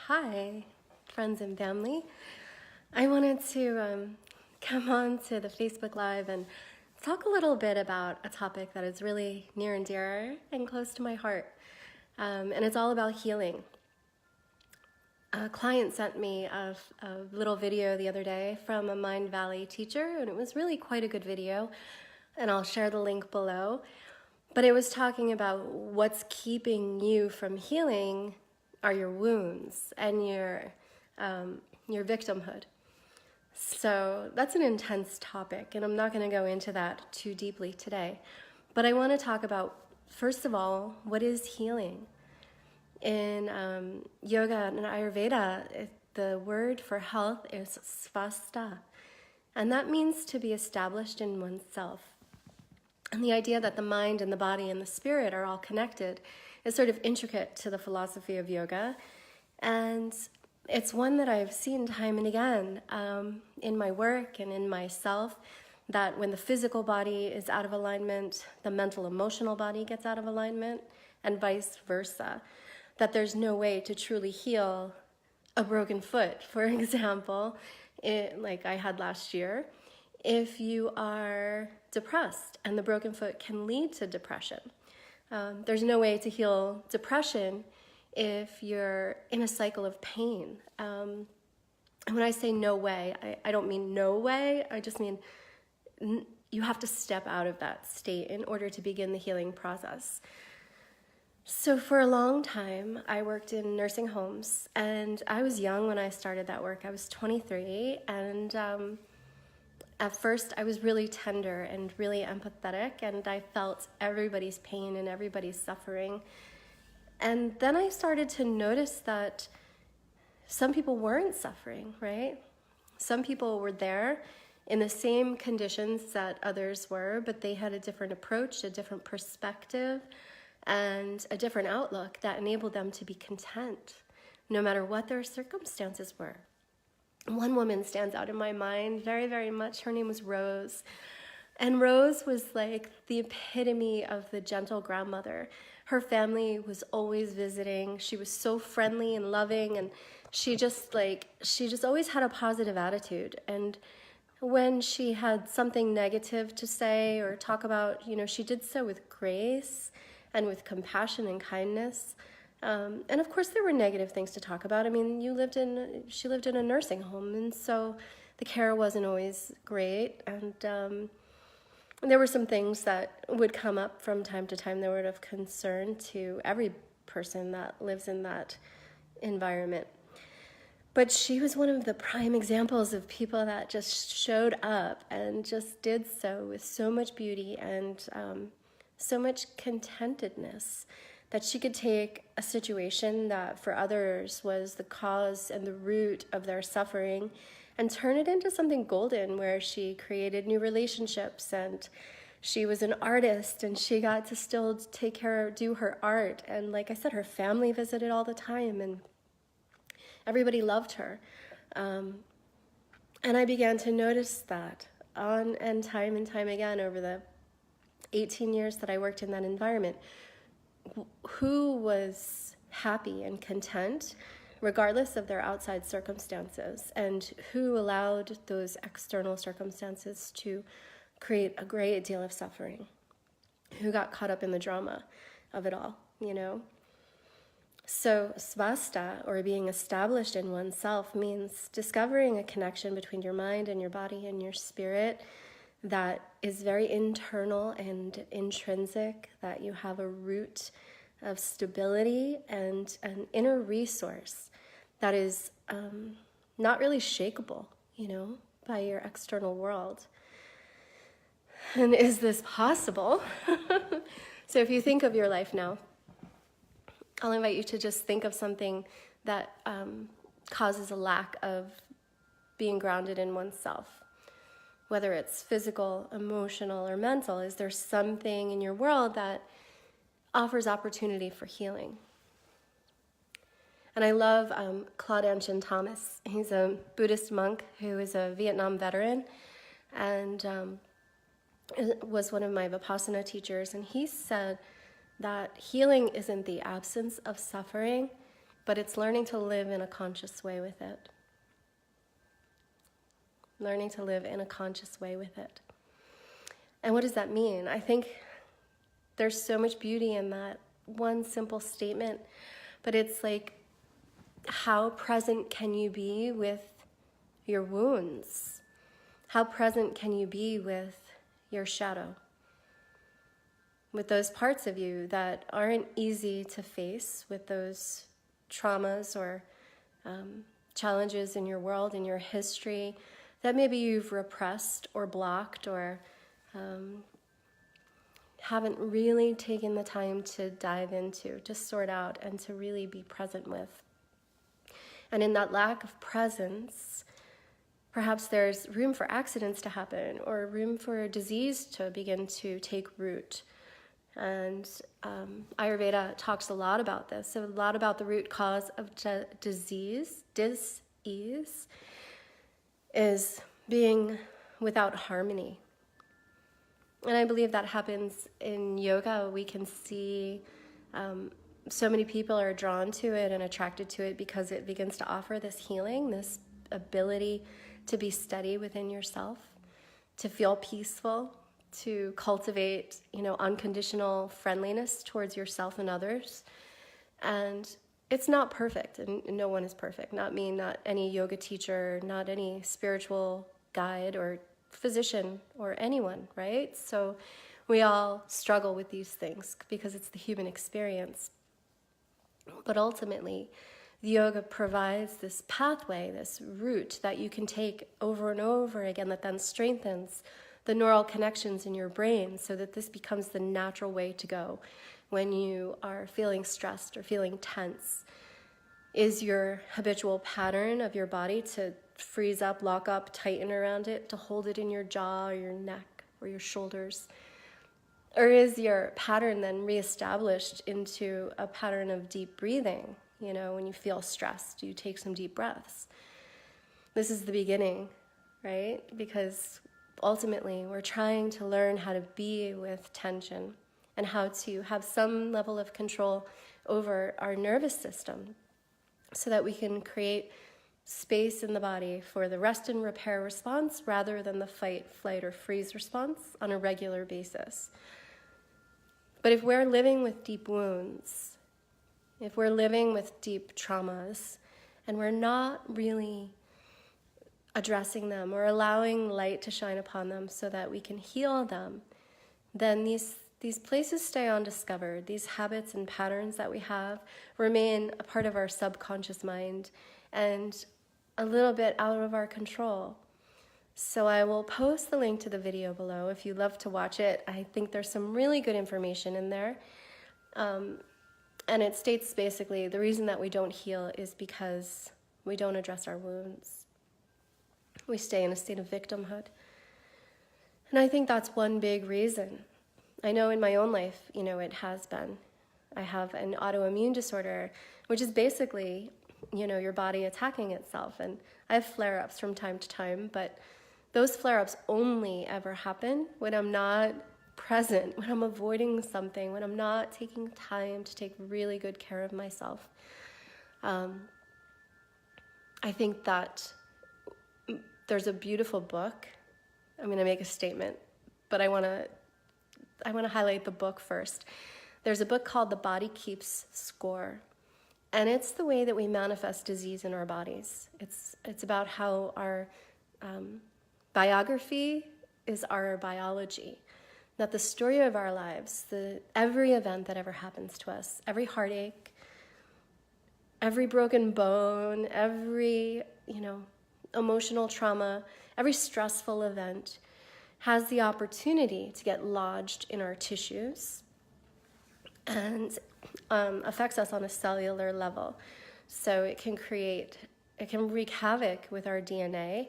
Hi, friends and family. I wanted to come on to the Facebook Live and talk a little bit about a topic that is really near and dear and close to my heart. And it's all about healing. A client sent me a little video the other day from a Mind Valley teacher, and it was really quite a good video, and I'll share the link below. But it was talking about what's keeping you from healing are your wounds and your victimhood. So that's an intense topic, and I'm not going to go into that too deeply today. But I want to talk about, first of all, what is healing? In yoga and Ayurveda, the word for health is svasta, and that means to be established in oneself. And the idea that the mind and the body and the spirit are all connected is sort of intricate to the philosophy of yoga. And it's one that I've seen time and again in my work and in myself, that when the physical body is out of alignment, the mental, emotional body gets out of alignment, and vice versa. That there's no way to truly heal a broken foot, for example, like I had last year, if you are depressed, and the broken foot can lead to depression. There's no way to heal depression if you're in a cycle of pain. And when I say no way, I don't mean no way, I just mean you have to step out of that state in order to begin the healing process. So for a long time, I worked in nursing homes, and I was young when I started that work. I was 23, and at first I was really tender and really empathetic, and I felt everybody's pain and everybody's suffering. And then I started to notice that some people weren't suffering, right? Some people were there in the same conditions that others were, but they had a different approach, a different perspective, and a different outlook that enabled them to be content, no matter what their circumstances were. One woman stands out in my mind very, very much. Her name was Rose. And Rose was like the epitome of the gentle grandmother. Her family was always visiting. She was so friendly and loving, and she just always had a positive attitude. And when she had something negative to say or talk about, she did so with grace and with compassion and kindness. And of course there were negative things to talk about. I mean, she lived in a nursing home, and so the care wasn't always great. And there were some things that would come up from time to time that were of concern to every person that lives in that environment. But she was one of the prime examples of people that just showed up and just did so with so much beauty and so much contentedness, that she could take a situation that for others was the cause and the root of their suffering and turn it into something golden, where she created new relationships, and she was an artist, and she got to still do her art. And like I said, her family visited all the time, and everybody loved her. And I began to notice that and time again over the 18 years that I worked in that environment. Who was happy and content regardless of their outside circumstances, and who allowed those external circumstances to create a great deal of suffering, who got caught up in the drama of it all, So svasta, or being established in oneself, means discovering a connection between your mind and your body and your spirit that is very internal and intrinsic, that you have a root of stability and an inner resource that is not really shakeable, by your external world. And is this possible? So if you think of your life now, I'll invite you to just think of something that causes a lack of being grounded in oneself. Whether it's physical, emotional, or mental, is there something in your world that offers opportunity for healing? And I love Claude Anshin Thomas. He's a Buddhist monk who is a Vietnam veteran and was one of my Vipassana teachers. And he said that healing isn't the absence of suffering, but it's learning to live in a conscious way with it. Learning to live in a conscious way with it. And what does that mean? I think there's so much beauty in that one simple statement, but it's like, how present can you be with your wounds? How present can you be with your shadow? With those parts of you that aren't easy to face, with those traumas or challenges in your world, in your history, that maybe you've repressed or blocked or haven't really taken the time to dive into, to sort out, and to really be present with. And in that lack of presence, perhaps there's room for accidents to happen or room for disease to begin to take root. And Ayurveda talks a lot about this, a lot about the root cause of disease. Dis-ease is being without harmony. And I believe that happens in yoga. We can see so many people are drawn to it and attracted to it because it begins to offer this healing, this ability to be steady within yourself, to feel peaceful, to cultivate, unconditional friendliness towards yourself and others. And it's not perfect, and no one is perfect. Not me, not any yoga teacher, not any spiritual guide or physician or anyone, right? So we all struggle with these things because it's the human experience. But ultimately, the yoga provides this pathway, this route that you can take over and over again that then strengthens the neural connections in your brain so that this becomes the natural way to go when you are feeling stressed or feeling tense. Is your habitual pattern of your body to freeze up, lock up, tighten around it, to hold it in your jaw or your neck or your shoulders? Or is your pattern then reestablished into a pattern of deep breathing? When you feel stressed, you take some deep breaths. This is the beginning, right? Because ultimately, we're trying to learn how to be with tension and how to have some level of control over our nervous system so that we can create space in the body for the rest and repair response rather than the fight, flight, or freeze response on a regular basis. But if we're living with deep wounds, if we're living with deep traumas, and we're not really addressing them or allowing light to shine upon them so that we can heal them, then these places stay undiscovered. These habits and patterns that we have remain a part of our subconscious mind and a little bit out of our control. So I will post the link to the video below if you love to watch it. I think there's some really good information in there. And it states basically the reason that we don't heal is because we don't address our wounds. We stay in a state of victimhood. And I think that's one big reason. I know in my own life, it has been. I have an autoimmune disorder, which is basically, your body attacking itself. And I have flare-ups from time to time, but those flare-ups only ever happen when I'm not present, when I'm avoiding something, when I'm not taking time to take really good care of myself. I think that there's a beautiful book. I'm going to make a statement, but I want to highlight the book first. There's a book called The Body Keeps Score, and it's the way that we manifest disease in our bodies. It's about how our biography is our biology, that the story of our lives, every event that ever happens to us, every heartache, every broken bone, every, emotional trauma, every stressful event has the opportunity to get lodged in our tissues and affects us on a cellular level. So it can wreak havoc with our DNA.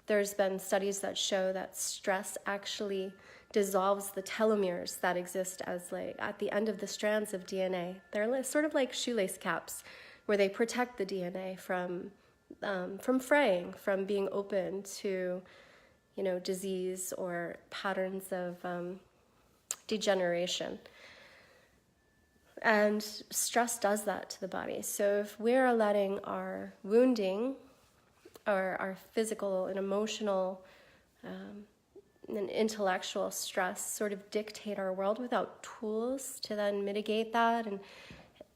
There's been studies that show that stress actually dissolves the telomeres that exist as at the end of the strands of DNA. They're sort of like shoelace caps, where they protect the DNA from fraying, from being open to, disease or patterns of degeneration. And stress does that to the body. So if we're letting our wounding, or our physical and emotional and intellectual stress sort of dictate our world without tools to then mitigate that and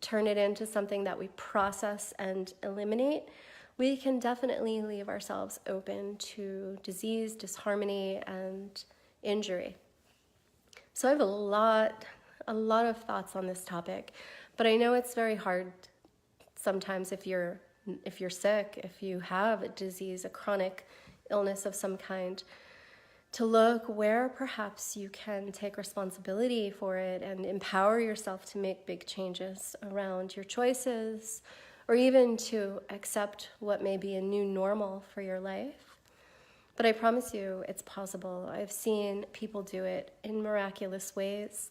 turn it into something that we process and eliminate, we can definitely leave ourselves open to disease, disharmony, and injury. So I have a lot of thoughts on this topic, but I know it's very hard sometimes if you're sick, if you have a disease, a chronic illness of some kind, to look where perhaps you can take responsibility for it and empower yourself to make big changes around your choices, or even to accept what may be a new normal for your life. But I promise you, it's possible. I've seen people do it in miraculous ways,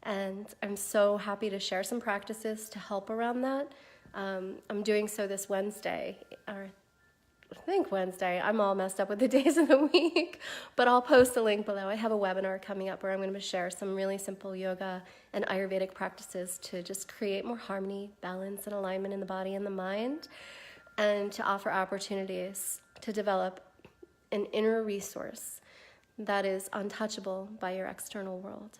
and I'm so happy to share some practices to help around that. I'm doing so this Wednesday, or I think Wednesday. I'm all messed up with the days of the week, but I'll post a link below. I have a webinar coming up where I'm going to share some really simple yoga and Ayurvedic practices to just create more harmony, balance, and alignment in the body and the mind, and to offer opportunities to develop an inner resource that is untouchable by your external world.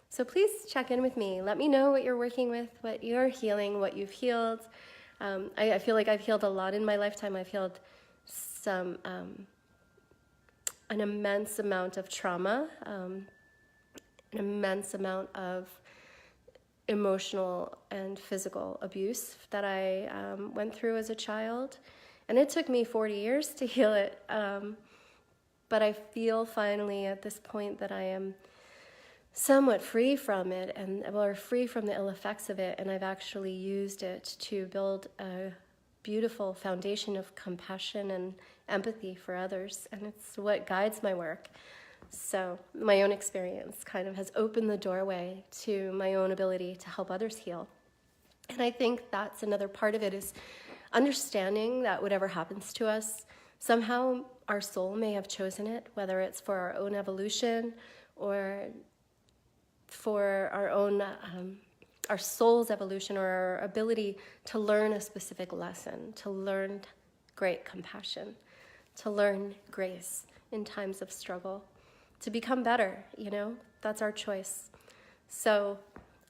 So please check in with me. Let me know what you're working with, what you're healing, what you've healed. I feel like I've healed a lot in my lifetime. I've healed an immense amount of trauma, an immense amount of emotional and physical abuse that I went through as a child. And it took me 40 years to heal it. But I feel finally at this point that I am somewhat free from it, or free from the ill effects of it, and I've actually used it to build a beautiful foundation of compassion and empathy for others, and it's what guides my work. So my own experience kind of has opened the doorway to my own ability to help others heal. And I think that's another part of it, is understanding that whatever happens to us, somehow our soul may have chosen it, whether it's for our own evolution or for our own, our soul's evolution, or our ability to learn a specific lesson, to learn great compassion, to learn grace in times of struggle, to become better, that's our choice. So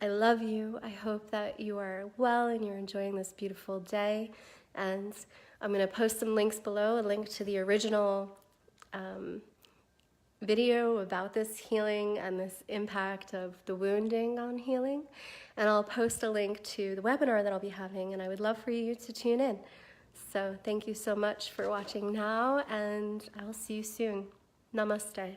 I love you. I hope that you are well and you're enjoying this beautiful day. And I'm going to post some links below, a link to the original video about this healing and this impact of the wounding on healing. And I'll post a link to the webinar that I'll be having, and I would love for you to tune in. So thank you so much for watching now, and I'll see you soon. Namaste.